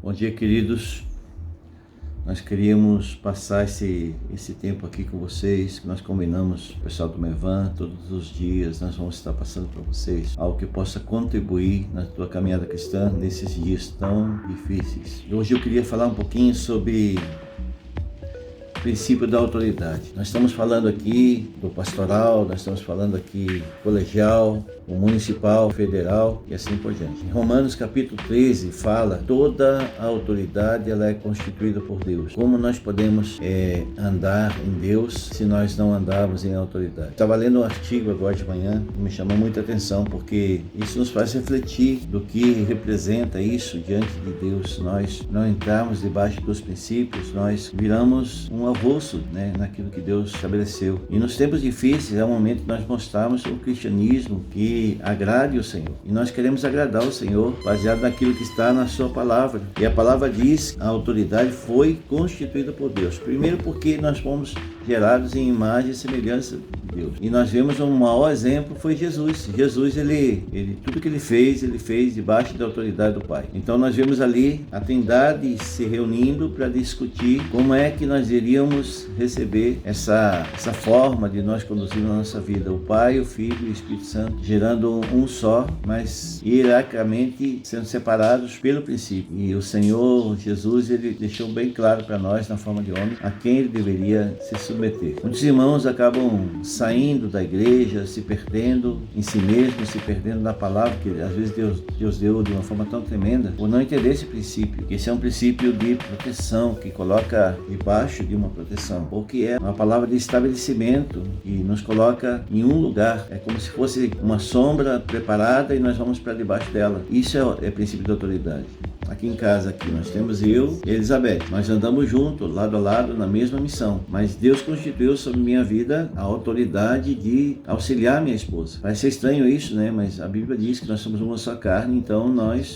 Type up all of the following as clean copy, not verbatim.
Bom dia, queridos. Nós queríamos passar esse tempo aqui com vocês, que nós combinamos, o pessoal do Mevan, todos os dias nós vamos estar passando para vocês algo que possa contribuir na tua caminhada cristã nesses dias tão difíceis. E hoje eu queria falar um pouquinho sobre o princípio da autoridade. Nós estamos falando aqui do pastoral, nós estamos falando aqui colegial, o municipal, federal e assim por diante. Em Romanos capítulo 13 fala: toda a autoridade ela é constituída por Deus. Como nós podemos andar em Deus se nós não andarmos em autoridade? Estava lendo um artigo agora de manhã que me chamou muita atenção, porque isso nos faz refletir do que representa isso diante de Deus. Se nós não entrarmos debaixo dos princípios, nós viramos um avulso, naquilo que Deus estabeleceu. E nos tempos difíceis é o momento de nós mostrarmos o cristianismo que agrade o Senhor. E nós queremos agradar o Senhor baseado naquilo que está na sua palavra. E a palavra diz que a autoridade foi constituída por Deus. Primeiro porque nós fomos gerados em imagem e semelhança de Deus. E nós vemos um maior exemplo foi Jesus. Jesus, tudo que ele fez debaixo da autoridade do Pai. Então nós vemos ali a Trindade se reunindo para discutir como é que nós iríamos receber essa forma de nós conduzirmos a nossa vida. O Pai, o Filho e o Espírito Santo gerando um só, mas hierarquicamente sendo separados pelo princípio. E o Senhor Jesus, ele deixou bem claro para nós, na forma de homem, a quem ele deveria se submeter. Muitos irmãos acabam saindo da igreja, se perdendo em si mesmos, se perdendo na palavra que às vezes Deus deu de uma forma tão tremenda, por não entender esse princípio. Esse é um princípio de proteção, que coloca debaixo de uma proteção, porque é uma palavra de estabelecimento e nos coloca em um lugar. É como se fosse uma sombra preparada e nós vamos para debaixo dela. Isso é princípio de autoridade. Aqui em casa, nós temos eu e Elizabeth. Nós andamos juntos, lado a lado, na mesma missão. Mas Deus constituiu sobre minha vida a autoridade de auxiliar minha esposa. Parece ser estranho isso, Mas a Bíblia diz que nós somos uma só carne, então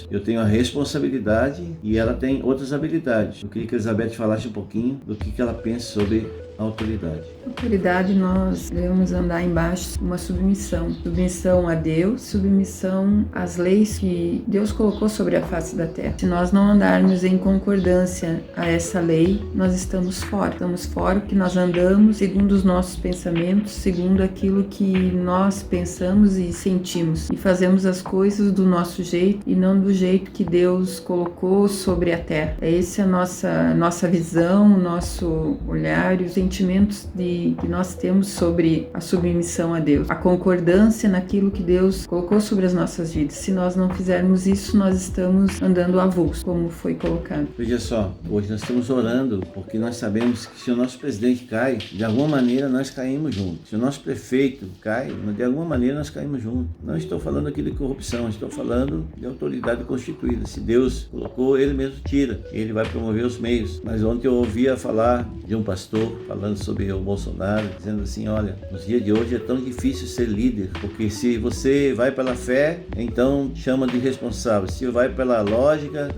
eu tenho a responsabilidade e ela tem outras habilidades. Eu queria que a Elizabeth falasse um pouquinho do que ela pensa sobre autoridade. Autoridade, nós devemos andar embaixo de uma submissão. Submissão a Deus, submissão às leis que Deus colocou sobre a face da terra. Se nós não andarmos em concordância a essa lei, nós estamos fora. Estamos fora porque nós andamos segundo os nossos pensamentos, segundo aquilo que nós pensamos e sentimos. E fazemos as coisas do nosso jeito e não do jeito que Deus colocou sobre a terra. Essa é a nossa visão, o nosso olhar e os sentimentos que nós temos sobre a submissão a Deus, a concordância naquilo que Deus colocou sobre as nossas vidas. Se nós não fizermos isso, nós estamos andando avulso, como foi colocado. Veja só, hoje nós estamos orando porque nós sabemos que se o nosso presidente cai, de alguma maneira nós caímos juntos. Se o nosso prefeito cai, de alguma maneira nós caímos juntos. Não estou falando aqui de corrupção, estou falando de autoridade constituída. Se Deus colocou, ele mesmo tira. Ele vai promover os meios. Mas ontem eu ouvia falar de um pastor falando sobre o Bolsonaro, dizendo assim: olha, nos dias de hoje é tão difícil ser líder, porque se você vai pela fé, então chamam de irresponsável. Se vai pela lógica,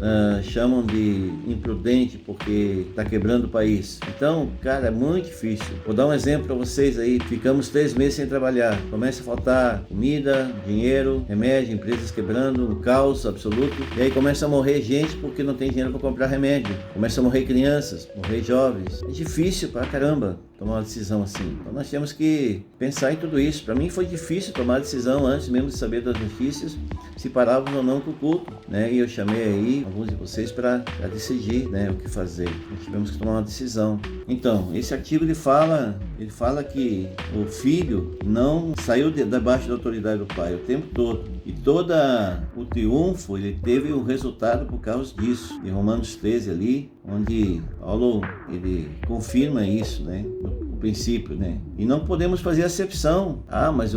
chamam de imprudente, porque está quebrando o país. Então, cara, é muito difícil. Vou dar um exemplo para vocês aí. Ficamos 3 meses sem trabalhar. Começa a faltar comida, dinheiro, remédio, empresas quebrando, um caos absoluto. E aí começa a morrer gente porque não tem dinheiro para comprar remédio. Começa a morrer crianças, morrer jovens. É difícil pra caramba tomar uma decisão assim. Então nós temos que pensar em tudo isso. Para mim foi difícil tomar a decisão antes mesmo de saber das notícias, se parávamos ou não com o culto, E eu chamei aí alguns de vocês para decidir, o que fazer. Nós tivemos que tomar uma decisão. Então, esse artigo ele fala que o filho não saiu debaixo da autoridade do pai o tempo todo. E todo o triunfo ele teve um resultado por causa disso. Em Romanos 13 ali, onde Paulo ele confirma isso, o princípio, E não podemos fazer acepção. Mas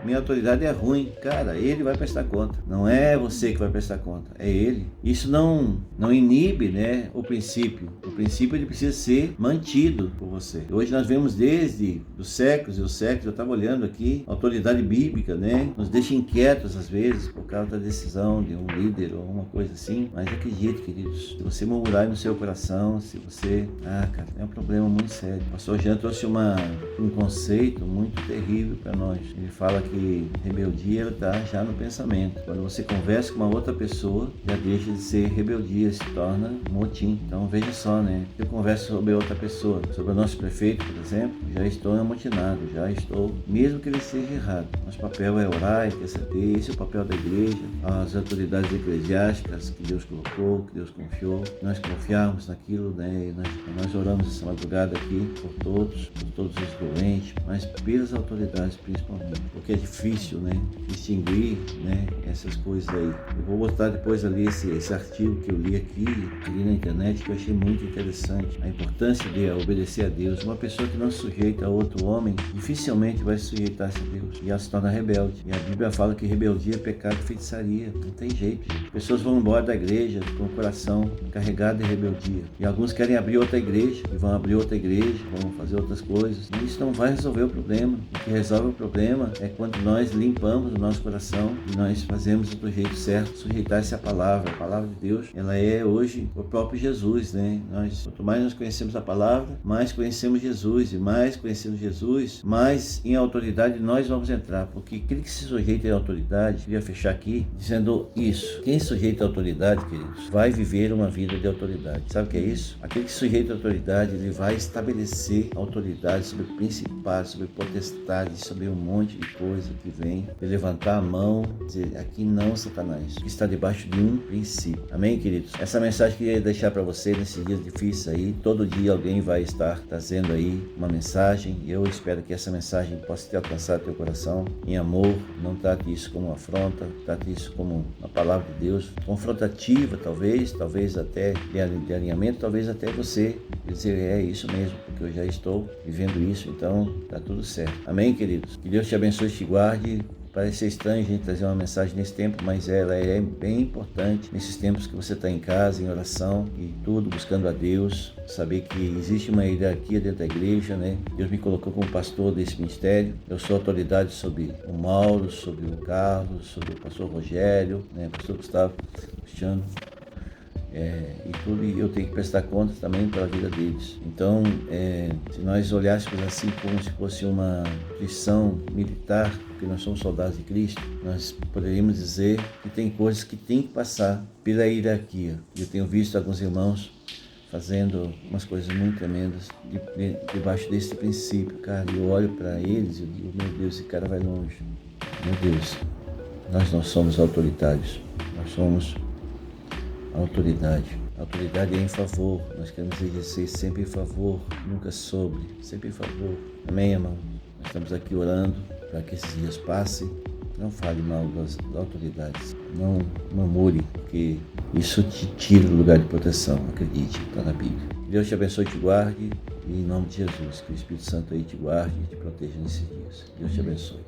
minha autoridade é ruim. Cara, ele vai prestar conta. Não é você que vai prestar conta, é ele. Isso não inibe, o princípio. O princípio ele precisa ser mantido por você. Hoje nós vemos desde os séculos e os séculos, eu estava olhando aqui, a autoridade bíblica, nos deixa inquietos às vezes por causa da decisão de um líder ou uma coisa assim. Mas acredite, queridos, se você murmurar no seu coração, se você... cara, é um problema muito sério. O pastor Jean trouxe um conceito muito terrível para nós. Ele fala que que rebeldia está já no pensamento. Quando você conversa com uma outra pessoa, já deixa de ser rebeldia, se torna motim. Então veja só, né? Eu converso sobre outra pessoa, sobre o nosso prefeito, por exemplo, já estou amotinado, já estou, mesmo que ele esteja errado. Nosso papel é orar, interceder, esse é o papel da igreja, as autoridades eclesiásticas que Deus colocou, que Deus confiou. Nós confiarmos naquilo, né? Nós oramos essa madrugada aqui por todos os doentes, mas pelas autoridades principalmente, porque é difícil, né, distinguir, né, essas coisas aí. Eu vou botar depois ali esse artigo que eu li ali na internet, que eu achei muito interessante, a importância de obedecer a Deus. Uma pessoa que não se sujeita a outro homem, dificilmente vai se sujeitar-se a Deus, e ela se torna rebelde. E a Bíblia fala que rebeldia é pecado e feitiçaria, não tem jeito, gente. Pessoas vão embora da igreja com o coração carregado de rebeldia, e alguns querem abrir outra igreja, e vão abrir outra igreja, vão fazer outras coisas, e isso não vai resolver o problema. O que resolve o problema é quando nós limpamos o nosso coração e nós fazemos do jeito certo, sujeitar-se à palavra. A palavra de Deus, ela é hoje o próprio Jesus, né? Quanto mais nós conhecemos a palavra, mais conhecemos Jesus, e mais conhecemos Jesus, mais em autoridade nós vamos entrar, porque aquele que se sujeita à autoridade, eu ia fechar aqui dizendo isso: quem se sujeita à autoridade, queridos, vai viver uma vida de autoridade. Sabe o que é isso? Aquele que se sujeita à autoridade, ele vai estabelecer autoridade sobre principados, sobre potestades, sobre um monte de coisa que vem, de levantar a mão, dizer: aqui não, Satanás, que está debaixo de um princípio. Amém, queridos? Essa mensagem que eu queria deixar para você nesses dias difíceis aí. Todo dia alguém vai estar trazendo aí uma mensagem, e eu espero que essa mensagem possa ter alcançado teu coração em amor. Não trate isso como uma afronta, trate isso como uma palavra de Deus, confrontativa, talvez até de alinhamento, talvez até você dizer: é isso mesmo, porque eu já estou vivendo isso, então tá tudo certo. Amém, queridos? Que Deus te abençoe e te guarde. Parece ser estranho a gente trazer uma mensagem nesse tempo, mas ela é bem importante nesses tempos que você está em casa, em oração e tudo, buscando a Deus. Saber que existe uma hierarquia dentro da igreja, né? Deus me colocou como pastor desse ministério. Eu sou autoridade sobre o Mauro, sobre o Carlos, sobre o pastor Rogério, né? Pastor Gustavo, Cristiano. E tudo, e eu tenho que prestar conta também pela vida deles. Então, se nós olhássemos assim como se fosse uma instituição militar, porque nós somos soldados de Cristo, nós poderíamos dizer que tem coisas que tem que passar pela hierarquia. Eu tenho visto alguns irmãos fazendo umas coisas muito tremendas debaixo desse princípio, cara. Eu olho para eles e digo: meu Deus, esse cara vai longe. Meu Deus, nós não somos autoritários, nós somos autoridade. A autoridade é em favor. Nós queremos exercer sempre em favor, nunca sobre, sempre em favor. Amém, irmão? Nós estamos aqui orando para que esses dias passem. Não fale mal das autoridades. Não murmure, porque isso te tira do lugar de proteção. Acredite, está na Bíblia. Deus te abençoe e te guarde. E em nome de Jesus, que o Espírito Santo aí te guarde e te proteja nesses dias. Deus te abençoe.